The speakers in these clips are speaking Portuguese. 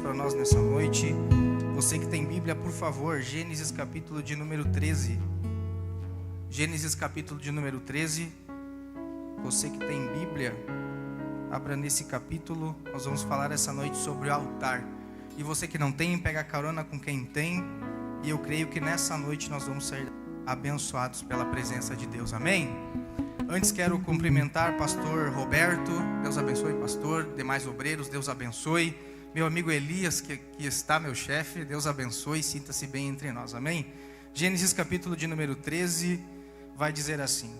para nós nessa noite. Você que tem Bíblia, por favor, Gênesis capítulo de número 13. Gênesis capítulo de número 13. Você que tem Bíblia, abra nesse capítulo. Nós vamos falar essa noite sobre o altar. E você que não tem, pega carona com quem tem. E eu creio que nessa noite nós vamos ser abençoados pela presença de Deus. Amém? Antes quero cumprimentar pastor Roberto. Deus abençoe, pastor. Demais obreiros, Deus abençoe. Meu amigo Elias, que está meu chefe, Deus abençoe. Sinta-se bem entre nós. Amém? Gênesis capítulo de número 13 vai dizer assim: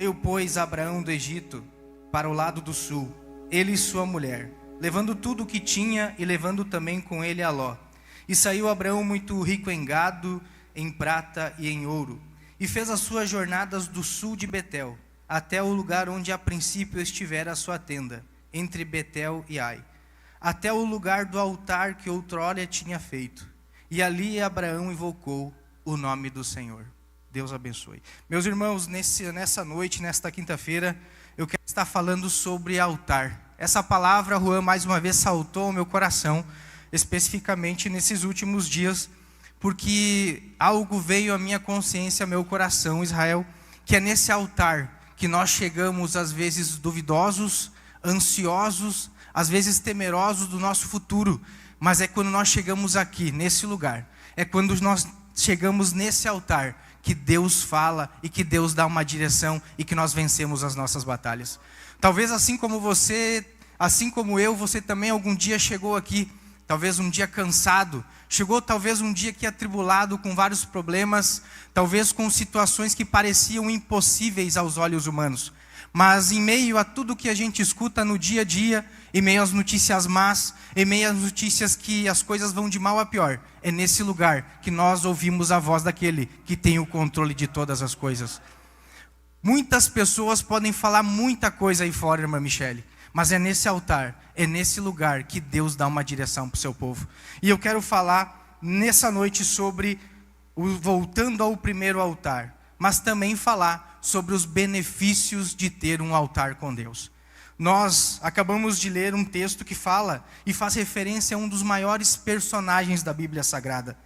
Eu pôs Abraão do Egito para o lado do sul, ele e sua mulher, levando tudo o que tinha e levando também com ele a Ló. E saiu Abraão muito rico em gado, em prata e em ouro. E fez as suas jornadas do sul de Betel, até o lugar onde a princípio estivera a sua tenda, entre Betel e Ai, até o lugar do altar que outrora tinha feito. E ali Abraão invocou o nome do Senhor. Deus abençoe. Meus irmãos, nessa noite, nesta quinta-feira, eu quero estar falando sobre altar. Essa palavra, Juan, mais uma vez saltou ao meu coração, especificamente nesses últimos dias, porque algo veio à minha consciência, ao meu coração, Israel, que é nesse altar que nós chegamos às vezes duvidosos, ansiosos, às vezes temerosos do nosso futuro, mas é quando nós chegamos aqui, nesse lugar, é quando nós chegamos nesse altar, que Deus fala e que Deus dá uma direção e que nós vencemos as nossas batalhas. Talvez assim como você, assim como eu, você também algum dia chegou aqui, talvez um dia cansado, chegou talvez um dia que atribulado com vários problemas, talvez com situações que pareciam impossíveis aos olhos humanos. Mas em meio a tudo que a gente escuta no dia a dia, em meio às notícias más, em meio às notícias que as coisas vão de mal a pior, é nesse lugar que nós ouvimos a voz daquele que tem o controle de todas as coisas. Muitas pessoas podem falar muita coisa aí fora, irmã Michele, mas é nesse altar, é nesse lugar que Deus dá uma direção para o seu povo. E eu quero falar nessa noite sobre, voltando ao primeiro altar, mas também falar sobre os benefícios de ter um altar com Deus. Nós acabamos de ler um texto que fala e faz referência a um dos maiores personagens da Bíblia Sagrada,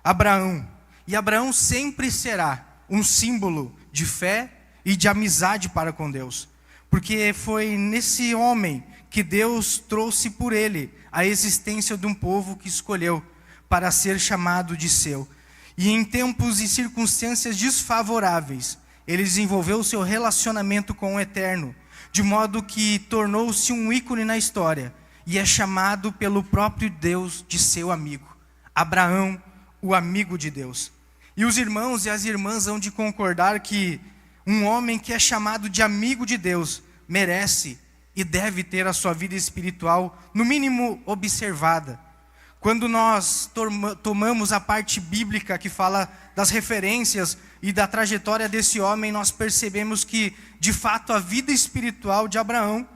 Abraão. E Abraão sempre será um símbolo de fé e de amizade para com Deus. Porque foi nesse homem que Deus trouxe por ele a existência de um povo que escolheu para ser chamado de seu. E em tempos e circunstâncias desfavoráveis, ele desenvolveu o seu relacionamento com o Eterno, de modo que tornou-se um ícone na história e é chamado pelo próprio Deus de seu amigo. Abraão, o amigo de Deus. E os irmãos e as irmãs hão de concordar que um homem que é chamado de amigo de Deus merece e deve ter a sua vida espiritual, no mínimo, observada. Quando nós tomamos a parte bíblica que fala das referências e da trajetória desse homem, nós percebemos que, de fato, a vida espiritual de Abraão,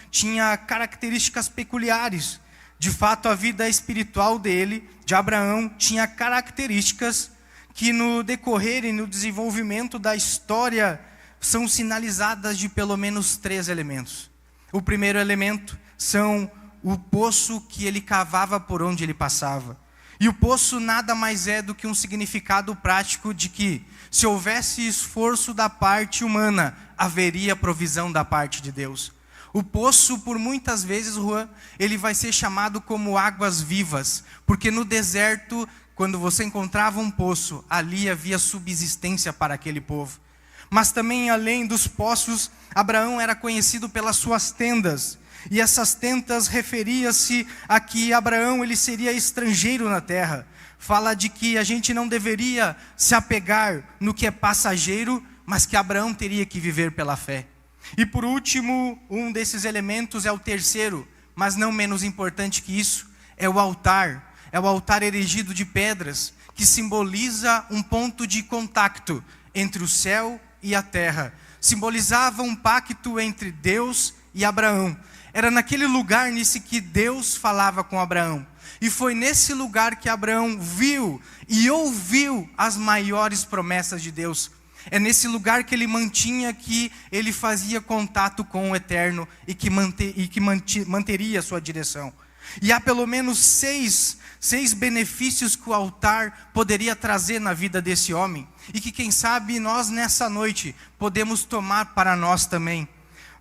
tinha características peculiares. De fato, a vida espiritual dele, de Abraão, tinha características que no decorrer e no desenvolvimento da história são sinalizadas de pelo menos 3 elementos. O primeiro elemento são o poço que ele cavava por onde ele passava. E o poço nada mais é do que um significado prático de que, se houvesse esforço da parte humana, haveria provisão da parte de Deus. O poço, por muitas vezes, Juan, ele vai ser chamado como águas vivas, porque no deserto, quando você encontrava um poço, ali havia subsistência para aquele povo. Mas também, além dos poços, Abraão era conhecido pelas suas tendas. E essas tendas referia-se a que Abraão ele seria estrangeiro na terra. Fala de que a gente não deveria se apegar no que é passageiro, mas que Abraão teria que viver pela fé. E por último, um desses elementos é o terceiro, mas não menos importante que isso, é o altar. É o altar erigido de pedras, que simboliza um ponto de contato entre o céu e a terra. Simbolizava um pacto entre Deus e Abraão. Era naquele lugar nesse que Deus falava com Abraão. E foi nesse lugar que Abraão viu e ouviu as maiores promessas de Deus. É nesse lugar que ele mantinha que ele fazia contato com o Eterno e que manteria a sua direção. E há pelo menos seis benefícios que o altar poderia trazer na vida desse homem. E que quem sabe nós nessa noite podemos tomar para nós também.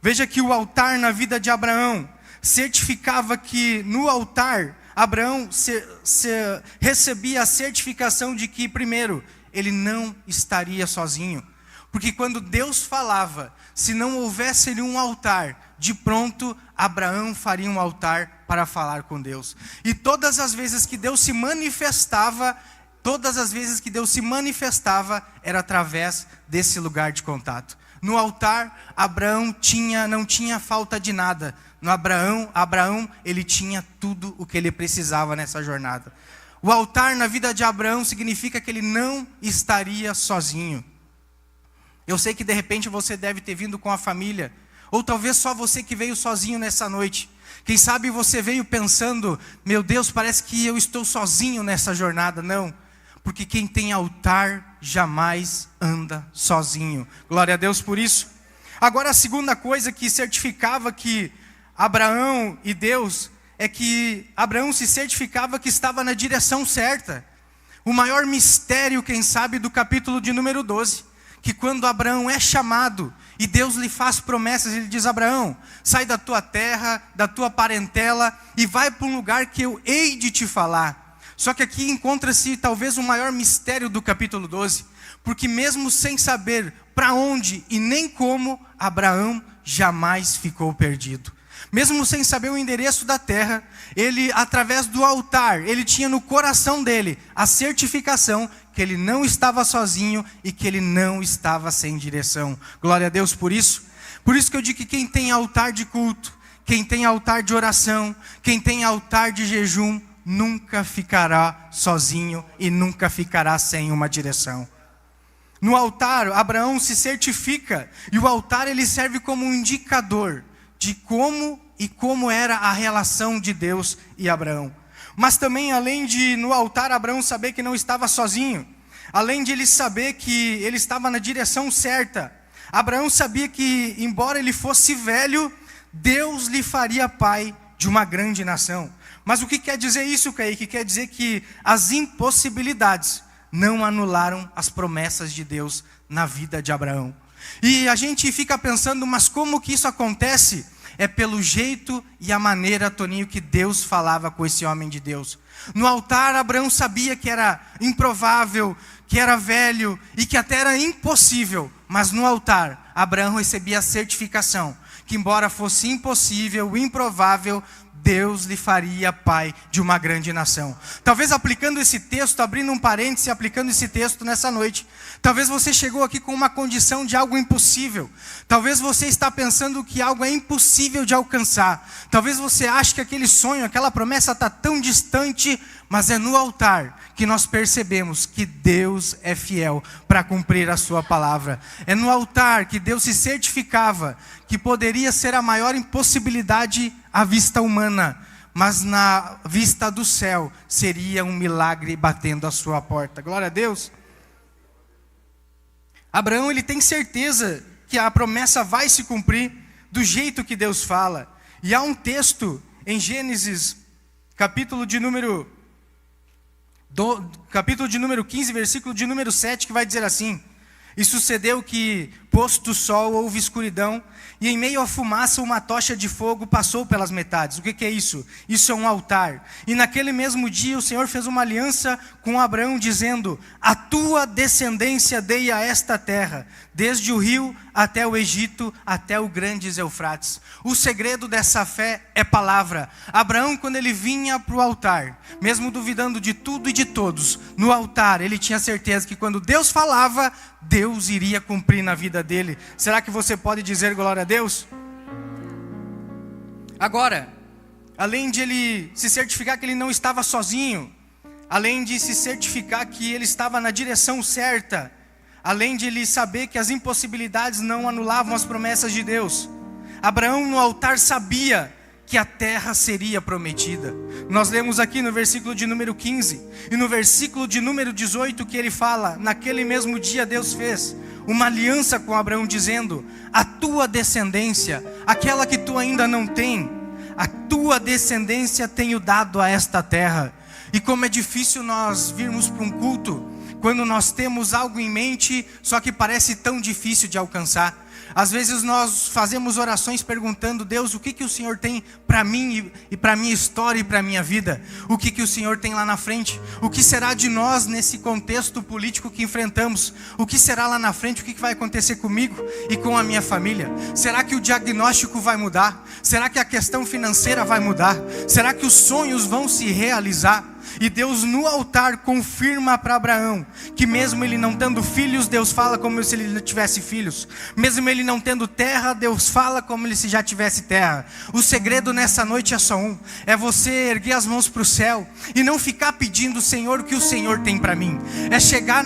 Veja que o altar na vida de Abraão certificava que no altar Abraão recebia a certificação de que, primeiro, ele não estaria sozinho. Porque quando Deus falava, se não houvesse ali um altar, de pronto Abraão faria um altar para falar com Deus. E todas as vezes que Deus se manifestava, era através desse lugar de contato. No altar, Abraão não tinha falta de nada. No Abraão, ele tinha tudo o que ele precisava nessa jornada. O altar na vida de Abraão significa que ele não estaria sozinho. Eu sei que de repente você deve ter vindo com a família, ou talvez só você que veio sozinho nessa noite. Quem sabe você veio pensando, meu Deus, parece que eu estou sozinho nessa jornada. Não, porque quem tem altar jamais anda sozinho. Glória a Deus por isso. Agora a segunda coisa que certificava que Abraão e Deus, é que Abraão se certificava que estava na direção certa. O maior mistério, quem sabe, do capítulo de número 12, que quando Abraão é chamado e Deus lhe faz promessas, ele diz: Abraão, sai da tua terra, da tua parentela e vai para um lugar que eu hei de te falar. Só que aqui encontra-se talvez o maior mistério do capítulo 12, porque mesmo sem saber para onde e nem como, Abraão jamais ficou perdido. Mesmo sem saber o endereço da terra, ele, através do altar, ele tinha no coração dele a certificação que ele não estava sozinho e que ele não estava sem direção. Glória a Deus por isso. Por isso que eu digo que quem tem altar de culto, quem tem altar de oração, quem tem altar de jejum, nunca ficará sozinho e nunca ficará sem uma direção. No altar, Abraão se certifica, e o altar ele serve como um indicador de como era a relação de Deus e Abraão. Mas também, além de no altar Abraão saber que não estava sozinho, além de ele saber que ele estava na direção certa, Abraão sabia que, embora ele fosse velho, Deus lhe faria pai de uma grande nação. Mas o que quer dizer isso, Kaique? Quer dizer que as impossibilidades não anularam as promessas de Deus na vida de Abraão. E a gente fica pensando, mas como que isso acontece? É pelo jeito e a maneira, Toninho, que Deus falava com esse homem de Deus. No altar, Abraão sabia que era improvável, que era velho e que até era impossível. Mas no altar, Abraão recebia a certificação que, embora fosse impossível, improvável, Deus lhe faria pai de uma grande nação. Talvez aplicando esse texto, abrindo um parêntese, aplicando esse texto nessa noite, talvez você chegou aqui com uma condição de algo impossível. Talvez você está pensando que algo é impossível de alcançar. Talvez você ache que aquele sonho, aquela promessa está tão distante, mas é no altar que nós percebemos que Deus é fiel para cumprir a sua palavra. É no altar que Deus se certificava que poderia ser a maior impossibilidade à vista humana, mas na vista do céu seria um milagre batendo a sua porta. Glória a Deus. Abraão, ele tem certeza que a promessa vai se cumprir do jeito que Deus fala. E há um texto em Gênesis, capítulo de número 15, versículo de número 7, que vai dizer assim: E sucedeu que, posto o sol, houve escuridão, e em meio à fumaça uma tocha de fogo passou pelas metades. O que é isso? Isso é um altar. E naquele mesmo dia o Senhor fez uma aliança com Abraão, dizendo: A tua descendência dei a esta terra, desde o rio até o Egito, até o grande Eufrates. O segredo dessa fé é palavra. Abraão, quando ele vinha para o altar, mesmo duvidando de tudo e de todos, no altar ele tinha certeza que quando Deus falava, Deus iria cumprir na vida dele. Será que você pode dizer glória a Deus? Agora, além de ele se certificar que ele não estava sozinho, além de se certificar que ele estava na direção certa, além de ele saber que as impossibilidades não anulavam as promessas de Deus, Abraão no altar sabia que a terra seria prometida. Nós lemos aqui no versículo de número 15 e no versículo de número 18 que ele fala: naquele mesmo dia Deus fez uma aliança com Abraão, dizendo: a tua descendência, aquela que tu ainda não tem, a tua descendência tenho dado a esta terra. E como é difícil nós virmos para um culto quando nós temos algo em mente, só que parece tão difícil de alcançar. Às vezes nós fazemos orações perguntando: Deus, o que o Senhor tem para mim e para a minha história e para a minha vida? O que o Senhor tem lá na frente? O que será de nós nesse contexto político que enfrentamos? O que será lá na frente? O que vai acontecer comigo e com a minha família? Será que o diagnóstico vai mudar? Será que a questão financeira vai mudar? Será que os sonhos vão se realizar? E Deus no altar confirma para Abraão que mesmo ele não tendo filhos, Deus fala como se ele não tivesse filhos. Mesmo ele não tendo terra, Deus fala como se já tivesse terra. O segredo nessa noite é só um: é você erguer as mãos para o céu e não ficar pedindo: Senhor, o que o Senhor tem para mim? É chegar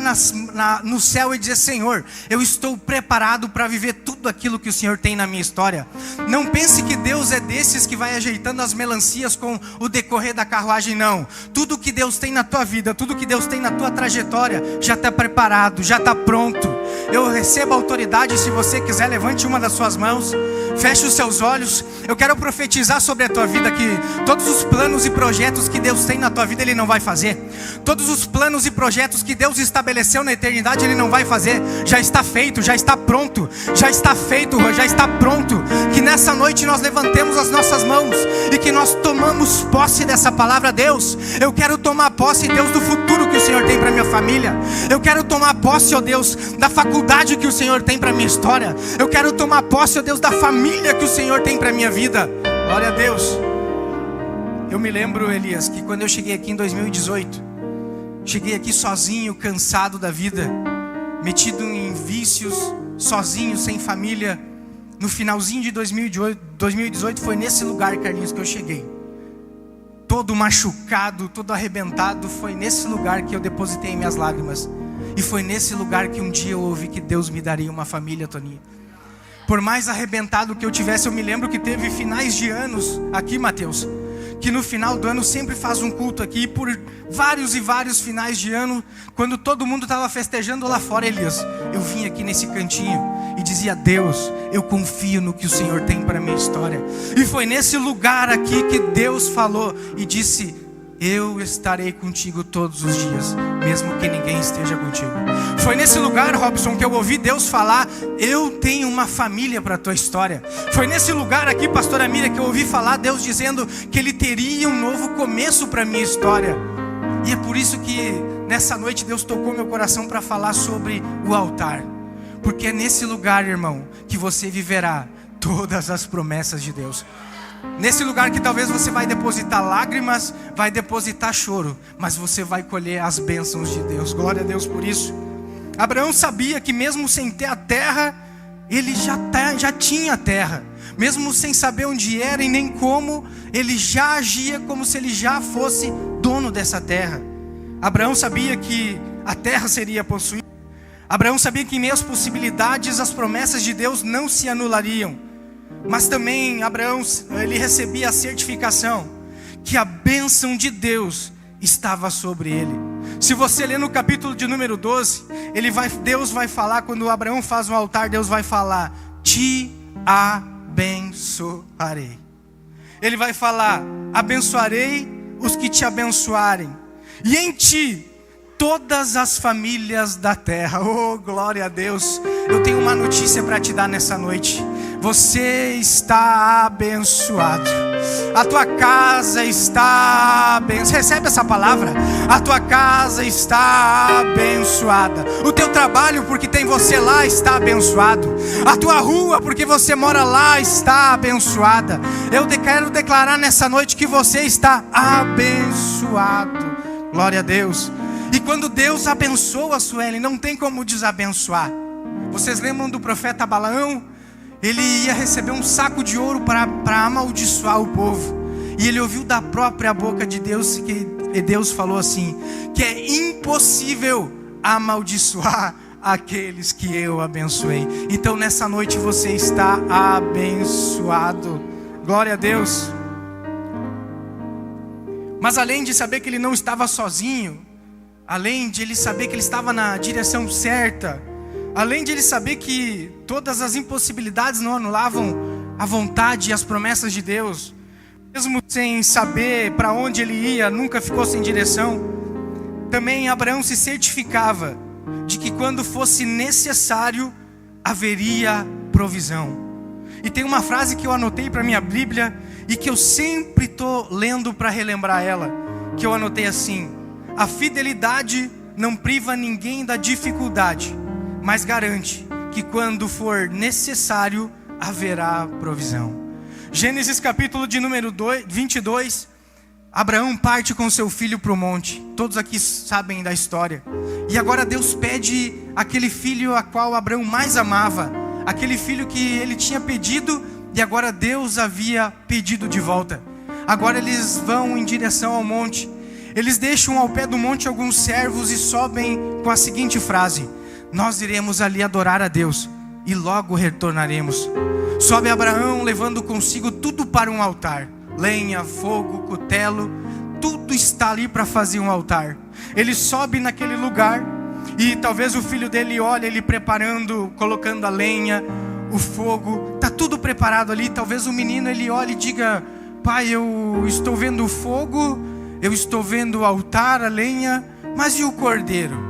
no céu e dizer: Senhor, eu estou preparado para viver tudo aquilo que o Senhor tem na minha história. Não pense que Deus é desses que vai ajeitando as melancias com o decorrer da carruagem, não. Tudo que Deus tem na tua vida, tudo que Deus tem na tua trajetória já está preparado, já está pronto. Eu recebo a autoridade. Se você quiser, levante uma das suas mãos, feche os seus olhos. Eu quero profetizar sobre a tua vida que todos os planos e projetos que Deus tem na tua vida, Ele não vai fazer. Todos os planos e projetos que Deus estabeleceu na eternidade, Ele não vai fazer. Já está feito, já está pronto, já está feito, já está pronto. Que nessa noite nós levantemos as nossas mãos e que nós tomamos posse dessa palavra. Deus, eu quero tomar posse, Deus, do futuro que o Senhor tem para minha família. Eu quero tomar posse, ó Deus, da faculdade que o Senhor tem para minha história. Eu quero tomar posse, ó Deus, da família que o Senhor tem para minha vida. Glória a Deus. Eu me lembro, Elias, que quando eu cheguei aqui em 2018, cheguei aqui sozinho, cansado da vida, metido em vícios, sozinho, sem família. No finalzinho de 2018 foi nesse lugar, Carlinhos, que eu cheguei. Todo machucado, todo arrebentado. Foi nesse lugar que eu depositei minhas lágrimas. E foi nesse lugar que um dia eu ouvi que Deus me daria uma família, Toninho. Por mais arrebentado que eu tivesse, eu me lembro que teve finais de anos aqui, Mateus, que no final do ano sempre faz um culto aqui. E por vários e vários finais de ano, quando todo mundo estava festejando lá fora, Elias, eu vim aqui nesse cantinho e dizia: Deus, eu confio no que o Senhor tem para a minha história. E foi nesse lugar aqui que Deus falou e disse: eu estarei contigo todos os dias, mesmo que ninguém esteja contigo. Foi nesse lugar, Robson, que eu ouvi Deus falar: eu tenho uma família para a tua história. Foi nesse lugar aqui, pastora Miriam, que eu ouvi falar Deus dizendo que Ele teria um novo começo para a minha história. E é por isso que nessa noite Deus tocou meu coração para falar sobre o altar. Porque é nesse lugar, irmão, que você viverá todas as promessas de Deus. Nesse lugar que talvez você vai depositar lágrimas, vai depositar choro, mas você vai colher as bênçãos de Deus. Glória a Deus por isso. Abraão sabia que mesmo sem ter a terra, ele já tinha a terra. Mesmo sem saber onde era e nem como, ele já agia como se ele já fosse dono dessa terra. Abraão sabia que a terra seria possuída. Abraão sabia que em meio às possibilidades, as promessas de Deus não se anulariam. Mas também Abraão, ele recebia a certificação que a bênção de Deus estava sobre ele. Se você ler no capítulo de número 12, Deus vai falar, quando Abraão faz um altar, Deus vai falar: te abençoarei. Ele vai falar: abençoarei os que te abençoarem, e em ti todas as famílias da terra. Oh, glória a Deus. Eu tenho uma notícia para te dar nessa noite. Você está abençoado. A tua casa está abençoada. Recebe essa palavra. A tua casa está abençoada. O teu trabalho, porque tem você lá, está abençoado. A tua rua, porque você mora lá, está abençoada. Eu quero declarar nessa noite que você está abençoado. Glória a Deus. E quando Deus abençoa a Sueli, não tem como desabençoar. Vocês lembram do profeta Balaão? Ele ia receber um saco de ouro para amaldiçoar o povo. E ele ouviu da própria boca de Deus que Deus falou assim: que é impossível amaldiçoar aqueles que eu abençoei. Então nessa noite você está abençoado. Glória a Deus. Mas além de saber que ele não estava sozinho, além de ele saber que ele estava na direção certa, além de ele saber que todas as impossibilidades não anulavam a vontade e as promessas de Deus, mesmo sem saber para onde ele ia, nunca ficou sem direção, também Abraão se certificava de que quando fosse necessário, haveria provisão. E tem uma frase que eu anotei para minha Bíblia e que eu sempre estou lendo para relembrar ela, que eu anotei assim: a fidelidade não priva ninguém da dificuldade, mas garante que quando for necessário, haverá provisão. Gênesis capítulo de número 22, Abraão parte com seu filho para o monte. Todos aqui sabem da história. E agora Deus pede aquele filho a qual Abraão mais amava, aquele filho que ele tinha pedido e agora Deus havia pedido de volta. Agora eles vão em direção ao monte. Eles deixam ao pé do monte alguns servos e sobem com a seguinte frase: nós iremos ali adorar a Deus e logo retornaremos. Sobe Abraão levando consigo tudo para um altar: lenha, fogo, cutelo, tudo está ali para fazer um altar. Ele sobe naquele lugar e talvez o filho dele olhe ele preparando, colocando a lenha, o fogo, está tudo preparado ali. Talvez o menino ele olhe e diga: pai, eu estou vendo o fogo, eu estou vendo o altar, a lenha, mas e o cordeiro?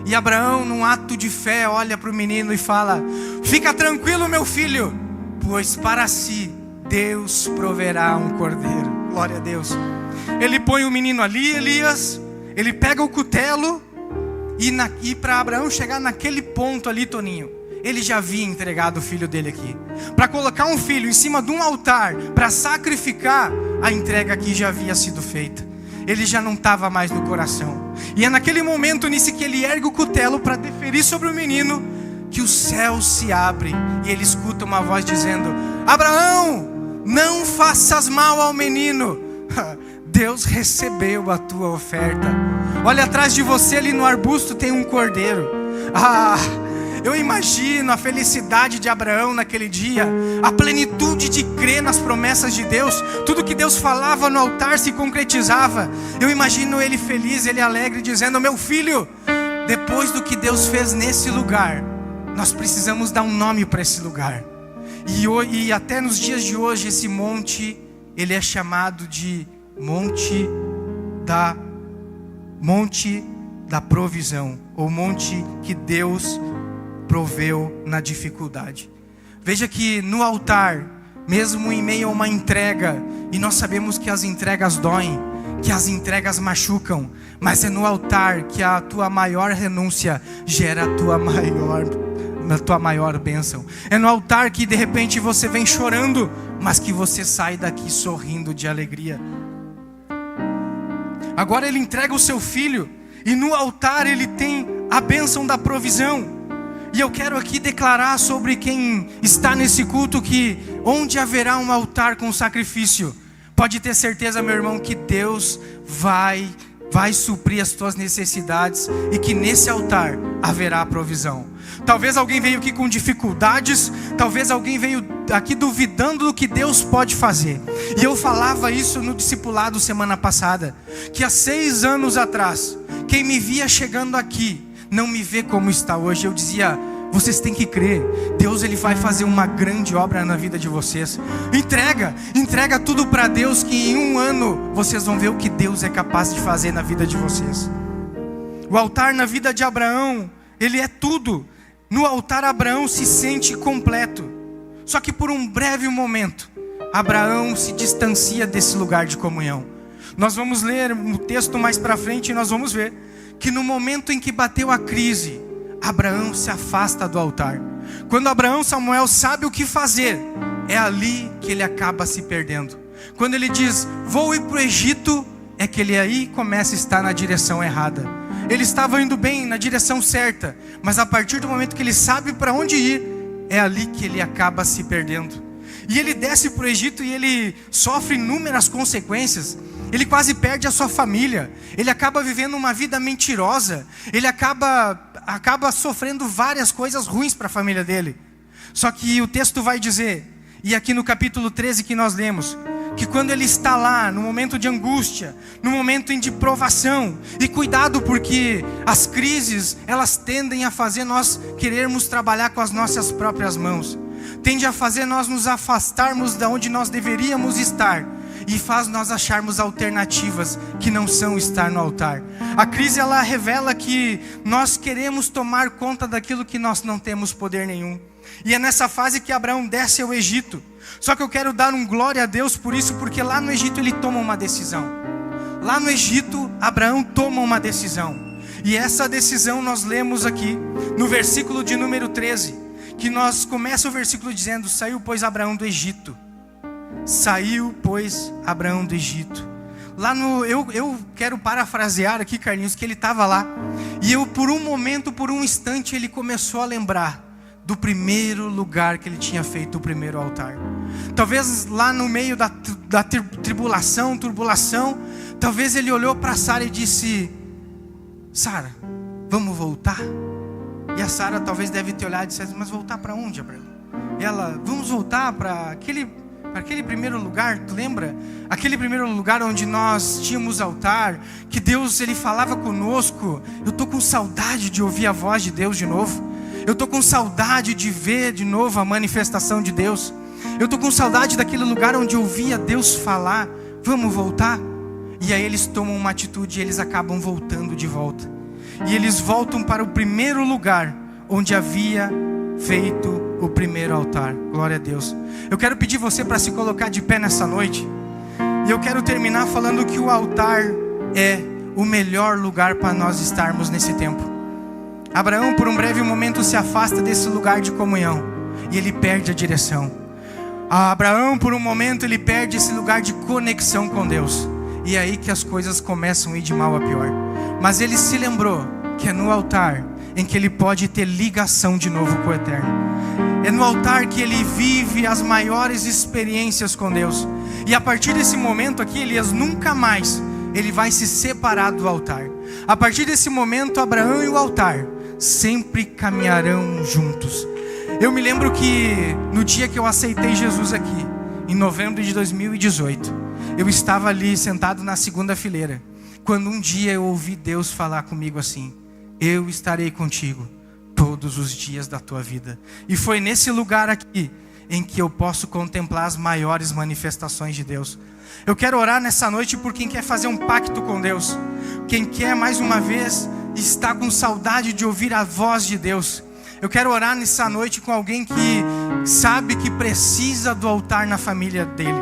E Abraão, num ato de fé, olha para o menino e fala: fica tranquilo, meu filho, pois para si Deus proverá um cordeiro. Glória a Deus. Ele põe o menino ali, Elias, ele pega o cutelo e para Abraão chegar naquele ponto ali, Toninho, ele já havia entregado o filho dele aqui. Para colocar um filho em cima de um altar, para sacrificar, a entrega aqui já havia sido feita. Ele já não estava mais no coração. E é naquele momento, nisso que ele ergue o cutelo para deferir sobre o menino, que o céu se abre e ele escuta uma voz dizendo: Abraão, não faças mal ao menino. Deus recebeu a tua oferta. Olha atrás de você ali no arbusto tem um cordeiro. Eu imagino a felicidade de Abraão naquele dia, a plenitude de crer nas promessas de Deus. Tudo que Deus falava no altar se concretizava. Eu imagino ele feliz, ele alegre, dizendo: meu filho, depois do que Deus fez nesse lugar, nós precisamos dar um nome para esse lugar. E até nos dias de hoje, esse monte, ele é chamado de Monte da Provisão, ou monte que Deus proveu na dificuldade. Veja que no altar, mesmo em meio a uma entrega, e nós sabemos que as entregas doem, que as entregas machucam, mas é no altar que a tua maior renúncia gera a tua maior bênção. É no altar que de repente você vem chorando, mas que você sai daqui sorrindo de alegria. Agora ele entrega o seu filho, e no altar ele tem a bênção da provisão. E eu quero aqui declarar sobre quem está nesse culto que onde haverá um altar com sacrifício, pode ter certeza, meu irmão, que Deus vai suprir as tuas necessidades e que nesse altar haverá provisão. Talvez alguém veio aqui com dificuldades, talvez alguém veio aqui duvidando do que Deus pode fazer. E eu falava isso no discipulado semana passada, que há 6 anos atrás, quem me via chegando aqui, não me vê como está hoje. Eu dizia: vocês têm que crer, Deus ele vai fazer uma grande obra na vida de vocês. Entrega tudo para Deus, que em 1 ano vocês vão ver o que Deus é capaz de fazer na vida de vocês. O altar na vida de Abraão, ele é tudo. No altar Abraão se sente completo. Só que por um breve momento, Abraão se distancia desse lugar de comunhão. Nós vamos ler o texto mais para frente e nós vamos ver que no momento em que bateu a crise, Abraão se afasta do altar. Quando Samuel sabe o que fazer, é ali que ele acaba se perdendo. Quando ele diz: vou ir para o Egito, é que ele aí começa a estar na direção errada. Ele estava indo bem, na direção certa, mas a partir do momento que ele sabe para onde ir, é ali que ele acaba se perdendo. E ele desce para o Egito e ele sofre inúmeras consequências. Ele quase perde a sua família. Ele acaba vivendo uma vida mentirosa. Ele acaba sofrendo várias coisas ruins para a família dele. Só que o texto vai dizer, e aqui no capítulo 13 que nós lemos, que quando ele está lá, no momento de angústia, no momento de provação, e cuidado porque as crises, elas tendem a fazer nós querermos trabalhar com as nossas próprias mãos, tende a fazer nós nos afastarmos de onde nós deveríamos estar, e faz nós acharmos alternativas que não são estar no altar. A crise, ela revela que nós queremos tomar conta daquilo que nós não temos poder nenhum. E é nessa fase que Abraão desce ao Egito. Só que eu quero dar um glória a Deus por isso, porque lá no Egito ele toma uma decisão. Lá no Egito, Abraão toma uma decisão. E essa decisão nós lemos aqui no versículo de número 13, que nós começa o versículo dizendo: saiu, pois, Abraão do Egito. Saiu, pois, Abraão do Egito. Lá no, eu quero parafrasear aqui, Carlinhos, que ele estava lá. E eu, por um momento, por um instante, ele começou a lembrar do primeiro lugar que ele tinha feito o primeiro altar. Talvez lá no meio da turbulação, talvez ele olhou para Sara e disse: Sara, vamos voltar? E a Sara talvez deve ter olhado e disse: mas voltar para onde, Abraão? E ela: vamos voltar para aquele primeiro lugar, tu lembra? Aquele primeiro lugar onde nós tínhamos altar, que Deus, ele falava conosco. Eu estou com saudade de ouvir a voz de Deus de novo. Eu estou com saudade de ver de novo a manifestação de Deus. Eu estou com saudade daquele lugar onde eu ouvia Deus falar. Vamos voltar? E aí eles tomam uma atitude e eles acabam voltando de volta. E eles voltam para o primeiro lugar onde havia feito o primeiro altar. Glória a Deus. Eu quero pedir você para se colocar de pé nessa noite. E eu quero terminar falando que o altar é o melhor lugar para nós estarmos nesse tempo. Abraão, por um breve momento, se afasta desse lugar de comunhão e ele perde a direção. Abraão, por um momento, ele perde esse lugar de conexão com Deus. E é aí que as coisas começam a ir de mal a pior. Mas ele se lembrou que é no altar em que ele pode ter ligação de novo com o Eterno. É no altar que ele vive as maiores experiências com Deus. E a partir desse momento aqui, Elias, nunca mais ele vai se separar do altar. A partir desse momento, Abraão e o altar sempre caminharão juntos. Eu me lembro que no dia que eu aceitei Jesus aqui, em novembro de 2018, eu estava ali sentado na segunda fileira, quando um dia eu ouvi Deus falar comigo assim: eu estarei contigo todos os dias da tua vida. E foi nesse lugar aqui em que eu posso contemplar as maiores manifestações de Deus. Eu quero orar nessa noite por quem quer fazer um pacto com Deus, quem quer mais uma vez estar com saudade de ouvir a voz de Deus. Eu quero orar nessa noite com alguém que sabe que precisa do altar na família dele.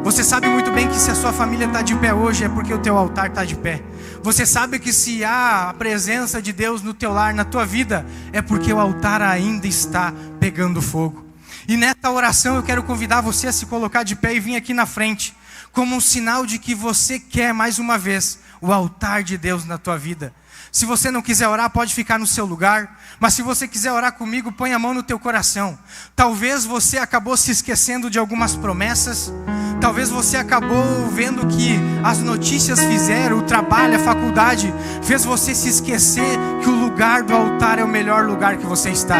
Você sabe muito bem que se a sua família está de pé hoje é porque o teu altar está de pé. Você sabe que se há a presença de Deus no teu lar, na tua vida, é porque o altar ainda está pegando fogo. E nessa oração eu quero convidar você a se colocar de pé e vir aqui na frente, como um sinal de que você quer mais uma vez o altar de Deus na tua vida. Se você não quiser orar, pode ficar no seu lugar. Mas se você quiser orar comigo, põe a mão no teu coração. Talvez você acabou se esquecendo de algumas promessas. Talvez você acabou vendo que as notícias fizeram, o trabalho, a faculdade, fez você se esquecer que o lugar do altar é o melhor lugar que você está.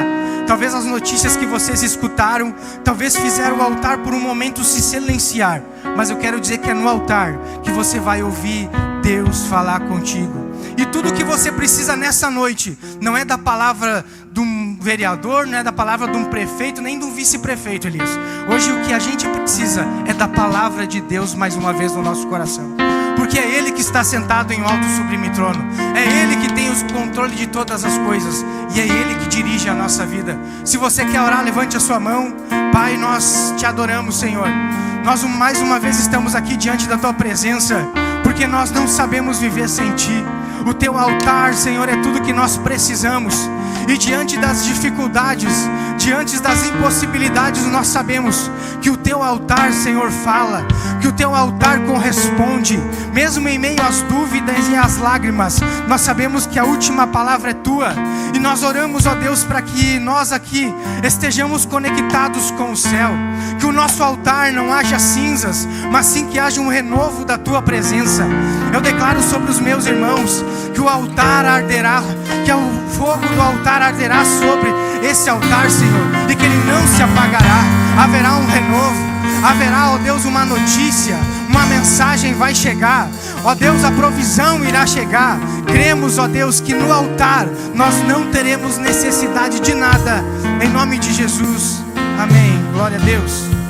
Talvez as notícias que vocês escutaram, talvez fizeram o altar por um momento se silenciar. Mas eu quero dizer que é no altar que você vai ouvir Deus falar contigo. E tudo o que você precisa nessa noite não é da palavra de um vereador, não é da palavra de um prefeito, nem de um vice-prefeito, Elias. Hoje o que a gente precisa é da palavra de Deus mais uma vez no nosso coração. Porque é Ele que está sentado em alto e sublime trono. É Ele que tem o controle de todas as coisas. E é Ele que dirige a nossa vida. Se você quer orar, levante a sua mão. Pai, nós te adoramos, Senhor. Nós mais uma vez estamos aqui diante da Tua presença, porque nós não sabemos viver sem Ti. O Teu altar, Senhor, é tudo que nós precisamos. E diante das dificuldades, diante das impossibilidades, nós sabemos que o Teu altar, Senhor, fala, que o Teu altar corresponde. Mesmo em meio às dúvidas e às lágrimas, nós sabemos que a última palavra é Tua. E nós oramos, ó Deus, para que nós aqui estejamos conectados com o céu. Que o nosso altar não haja cinzas, mas sim que haja um renovo da Tua presença. Eu declaro sobre os meus irmãos que o altar arderá, que o fogo do altar arderá sobre esse altar, Senhor, e que ele não se apagará. Haverá um renovo, haverá, ó Deus, uma notícia, uma mensagem vai chegar, ó Deus, a provisão irá chegar. Cremos, ó Deus, que no altar nós não teremos necessidade de nada, em nome de Jesus, amém. Glória a Deus.